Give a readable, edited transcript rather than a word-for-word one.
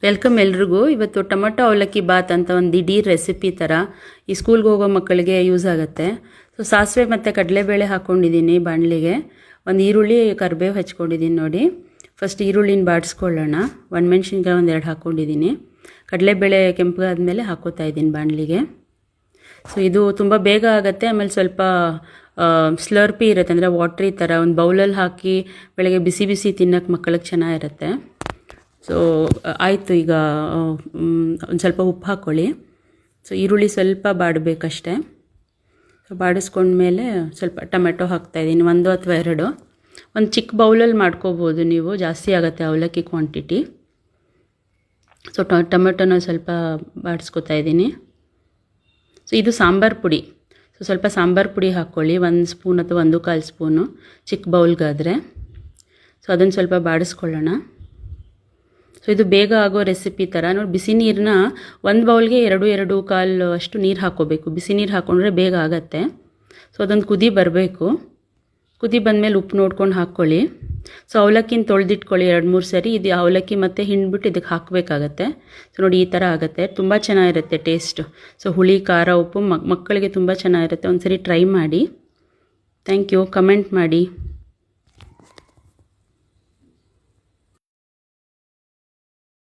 Welcome ಎಲ್ರಿಗೂ. ಇವತ್ತು tomato ಅವಲಕ್ಕಿ ಬಾತ್ ಅಂತ ಒಂದು ದಿಢೀರ್ ರೆಸಿಪಿ ಥರ ಈ ಸ್ಕೂಲ್ಗೆ ಹೋಗೋ ಮಕ್ಕಳಿಗೆ ಯೂಸ್ ಆಗುತ್ತೆ. ಸೊ ಸಾಸಿವೆ ಮತ್ತು ಕಡಲೆಬೇಳೆ ಹಾಕ್ಕೊಂಡಿದ್ದೀನಿ ಬಾಣಲಿಗೆ. ಒಂದು ಈರುಳ್ಳಿ ಕರಿಬೇವು ಹಚ್ಕೊಂಡಿದ್ದೀನಿ ನೋಡಿ. ಫಸ್ಟ್ ಈರುಳ್ಳಿನ ಬಾಡಿಸ್ಕೊಳ್ಳೋಣ. ಒಣಮೆಣ್ಸಿನ್ಕಾಯಿ ಒಂದೆರಡು ಹಾಕ್ಕೊಂಡಿದ್ದೀನಿ. ಕಡಲೆಬೇಳೆ ಕೆಂಪಗಾದ್ಮೇಲೆ ಹಾಕ್ಕೋತಾ ಇದ್ದೀನಿ ಬಾಣಲಿಗೆ. ಸೊ ಇದು ತುಂಬ ಬೇಗ ಆಗುತ್ತೆ. ಆಮೇಲೆ ಸ್ವಲ್ಪ ಸ್ಲರ್ಪಿ ಇರುತ್ತೆ, ಅಂದರೆ ವಾಟ್ರಿ ಥರ ಒಂದು ಬೌಲಲ್ಲಿ ಹಾಕಿ ಬೆಳಗ್ಗೆ ಬಿಸಿ ಬಿಸಿ ತಿನ್ನೋಕ್ಕೆ ಮಕ್ಕಳಿಗೆ ಚೆನ್ನಾಗಿರುತ್ತೆ. ಸೊ ಆಯಿತು. ಈಗ ಒಂದು ಸ್ವಲ್ಪ ಉಪ್ಪು ಹಾಕ್ಕೊಳ್ಳಿ. ಸೊ ಈರುಳ್ಳಿ ಸ್ವಲ್ಪ ಬಾಡಬೇಕಷ್ಟೆ. ಸೊ ಬಾಡಿಸ್ಕೊಂಡ್ಮೇಲೆ ಸ್ವಲ್ಪ ಟೊಮೆಟೊ ಹಾಕ್ತಾಯಿದ್ದೀನಿ, ಒಂದು ಅಥವಾ ಎರಡು. ಒಂದು ಚಿಕ್ಕ ಬೌಲಲ್ಲಿ ಮಾಡ್ಕೋಬೋದು ನೀವು, ಜಾಸ್ತಿ ಆಗುತ್ತೆ ಅವಲಕ್ಕಿ ಕ್ವಾಂಟಿಟಿ. ಸೊ ಟೊಮೆಟೊನ ಸ್ವಲ್ಪ ಬಾಡಿಸ್ಕೊತಾ ಇದ್ದೀನಿ. ಸೊ ಇದು ಸಾಂಬಾರು ಪುಡಿ. ಸೊ ಸ್ವಲ್ಪ ಸಾಂಬಾರು ಪುಡಿ ಹಾಕ್ಕೊಳ್ಳಿ, 1 ಸ್ಪೂನ್ ಅಥವಾ 1/4 ಸ್ಪೂನು ಚಿಕ್ಕ ಬೌಲ್ಗಾದರೆ. ಸೊ ಅದನ್ನು ಸ್ವಲ್ಪ ಬಾಡಿಸ್ಕೊಳ್ಳೋಣ. ಸೊ ಇದು ಬೇಗ ಆಗೋ ರೆಸಿಪಿ ಥರ ನೋಡಿ. ಬಿಸಿ ನೀರನ್ನ ಒಂದು ಬೌಲ್ಗೆ 2-2.25 ಅಷ್ಟು ನೀರು ಹಾಕ್ಕೋಬೇಕು. ಬಿಸಿ ನೀರು ಹಾಕ್ಕೊಂಡ್ರೆ ಬೇಗ ಆಗುತ್ತೆ. ಸೊ ಅದೊಂದು ಕುದಿ ಬರಬೇಕು. ಕುದಿ ಬಂದಮೇಲೆ ಉಪ್ಪು ನೋಡ್ಕೊಂಡು ಹಾಕ್ಕೊಳ್ಳಿ. ಸೊ ಅವಲಕ್ಕಿನ ತೊಳೆದಿಟ್ಕೊಳ್ಳಿ 2-3 ಸರಿ. ಇದು ಅವಲಕ್ಕಿ ಮತ್ತು ಹಿಂಡ್ಬಿಟ್ಟು ಇದಕ್ಕೆ ಹಾಕಬೇಕಾಗತ್ತೆ. ಸೊ ನೋಡಿ ಈ ಥರ ಆಗುತ್ತೆ, ತುಂಬ ಚೆನ್ನಾಗಿರುತ್ತೆ ಟೇಸ್ಟು. ಸೊ ಹುಳಿ, ಖಾರ, ಉಪ್ಪು ಮಕ್ಕಳಿಗೆ ತುಂಬ ಚೆನ್ನಾಗಿರುತ್ತೆ. ಒಂದು ಸರಿ ಟ್ರೈ ಮಾಡಿ. Thank you. ಕಮೆಂಟ್ ಮಾಡಿ.